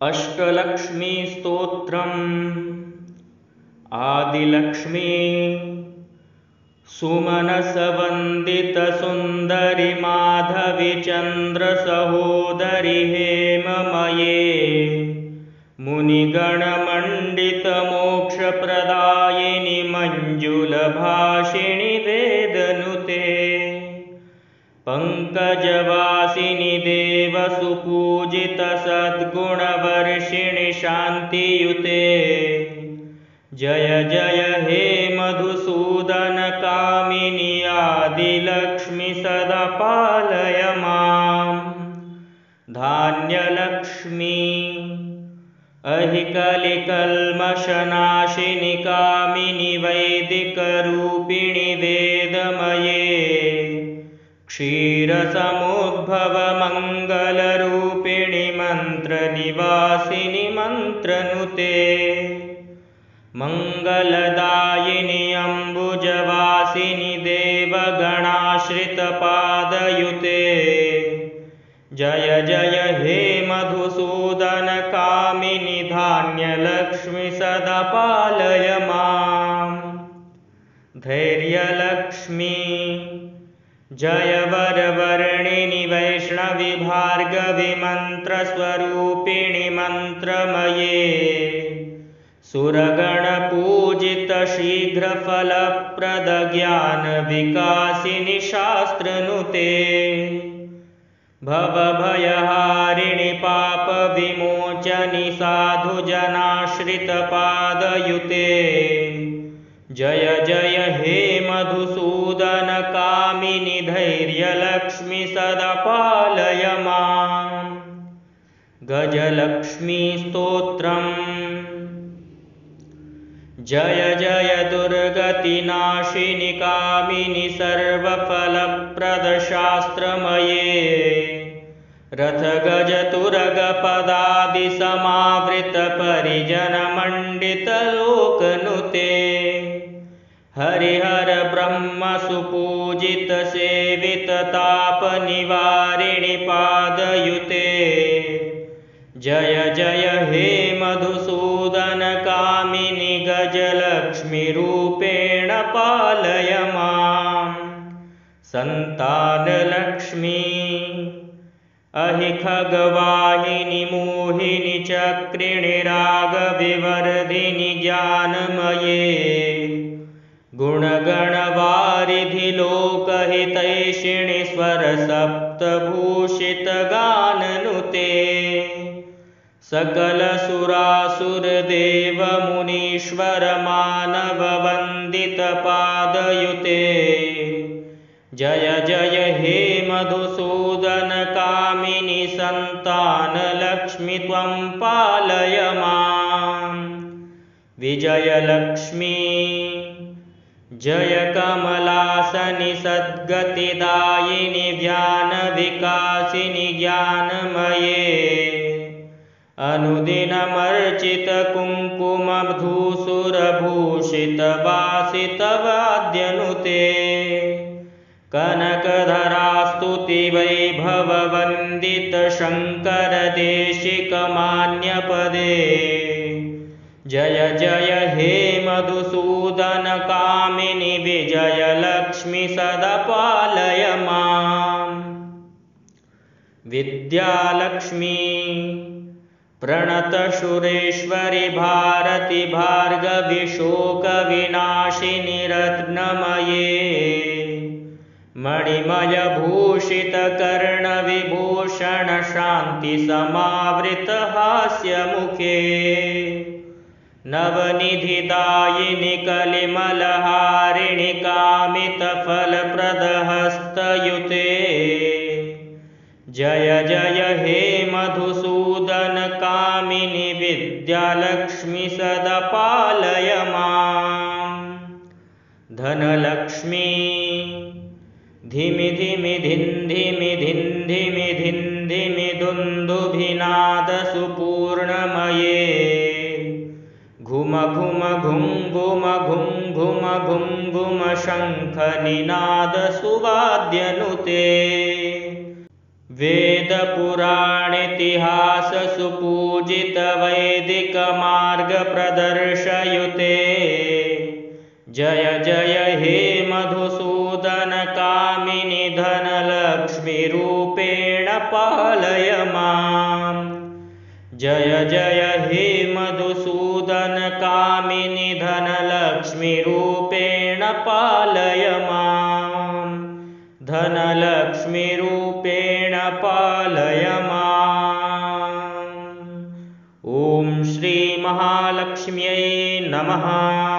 अष्टलक्ष्मी स्तोत्रम् आदिलक्ष्मी सुमनसवन्दितसुन्दरि माधवी चन्द्रसहोदरि हेममये मुनिगणमण्डितमोक्षप्रदायिनि मञ्जुलभाषिणि वेदनुते पंकजवासिनि देवसुपूजित सद्गुणवर्षिणि शान्तियुते जय जय हे मधुसूदन कामिनि आदिलक्ष्मी सदा पालय माम्। धान्यलक्ष्मी अहिकलिकल्मषनाशिनि कामिनि वैदिकरूपिणि वेदमये क्षीरसमुद्भवमङ्गलरूपिणि मन्त्रनिवासिनि मन्त्रनुते मङ्गलदायिनि अम्बुजवासिनि देवगणाश्रितपादयुते जय जय हे मधुसूदन कामिनि धान्यलक्ष्मी सदा पालय माम्। धैर्यलक्ष्मी जय वरवर्णिनि वैष्णवि भार्गवि मन्त्रस्वरूपिणि मन्त्रमये सुरगणपूजित शीघ्रफलप्रद ज्ञानविकासिनि शास्त्रनुते भवभयहारिणि पापविमोचनि साधुजनाश्रितपादयुते जय जय हे मधुसूदन कामिनि धैर्यलक्ष्मी सदा पालय माम्। गजलक्ष्मी स्तोत्रम् जय जय दुर्गतिनाशिनि कामिनि सर्वफलप्रदशास्त्रमये रथगजतुरगपदादिसमावृतपरिजनमण्डितलोकनुते हरिहर ब्रह्म सुपूजित सेवित तापनिवारिणि पादयुते जय जय हे मधुसूदन कामिनि गजलक्ष्मी रूपेण पालय माम्। संतानलक्ष्मी अहिखगवाहिनि मोहिनि चक्रिणि रागविवर्धिनि ज्ञानमये गुणगणवारिधि लोकहितैषिणि स्वरसप्तभूषितगाननुते सकलसुरासुरदेवमुनीश्वर मानववन्दितपादयुते जय जय हे मधुसूदन कामिनि संतानलक्ष्मी त्वं पालय माम्। विजयलक्ष्मी जय कमलासनि सद्गतिदायिनि ज्ञानविकासिनि ज्ञानमये अनुदिनमर्चित कुङ्कुमधूसुरभूषित वासितवाद्यनुते कनकधरास्तुति वैभववन्दित शङ्कर देशिकमान्यपदे जय जय हे मधुसूदन कामिनि विजयलक्ष्मी सदा पालय माम्। विद्यालक्ष्मी प्रणतशुरेश्वरि भारति भार्गवि शोकविनाशिनि रत्नमये मणिमयभूषित कर्णविभूषण शान्तिसमावृत हास्यमुखे नवनिधिदायिनि कलिमलहारिणि कामितफलप्रदहस्तयुते जय जय हे मधुसूदन कामिनि विद्यालक्ष्मी सदा पालय माम्। धनलक्ष्मी धिमि धिमि धिन्धिमि धिन्धिमि धिन्धिमि दुन्दुभिनादसुपूर्णमये घुम घुम घुं घुम घुं घुम घुं घुम शङ्खनिनादसुवाद्यनुते वेदपुराणेतिहाससुपूर्णमये पूजितवैदिकमार्गप्रदर्शयुते जय जय हे मधुसूदनकामिनि धनलक्ष्मीरूपेण पालय माम् जय जय हे मधुसूदनकामिनि धनलक्ष्मीरूपेण पालय माम् धनलक्ष्मीरूपेण पालय माम्। ॐ श्रीमहालक्ष्म्यै नमः।